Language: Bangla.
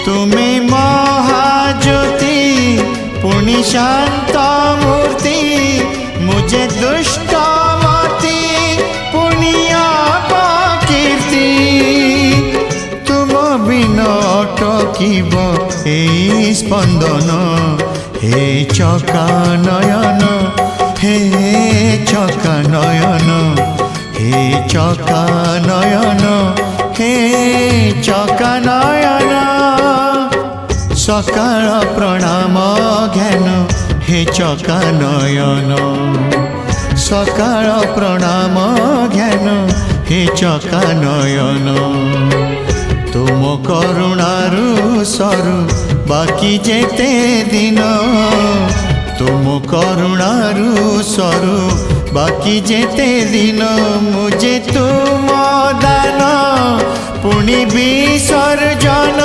তুমি মহাজ্যোতি পুনি শান্ত মূর্তি মুঝে দুষ্ট মতি পুনিয়া কীর্তি তুম বিন অটকিব এই স্পন্দন হে চকা নয়ন হে চকা নয়ন হে চকা নয়ন হে চকা নয়ন সকাল প্রণাম জ্ঞান হে চকা নয়ন সকাল প্রণাম জ্ঞান হে চকা নয়ন তুম করুণারু সরু বাকি যেতে দিন তুম করুণারু সরু বাকি যেতে দিন মুঝে তুম দান পুনি বিসর্জন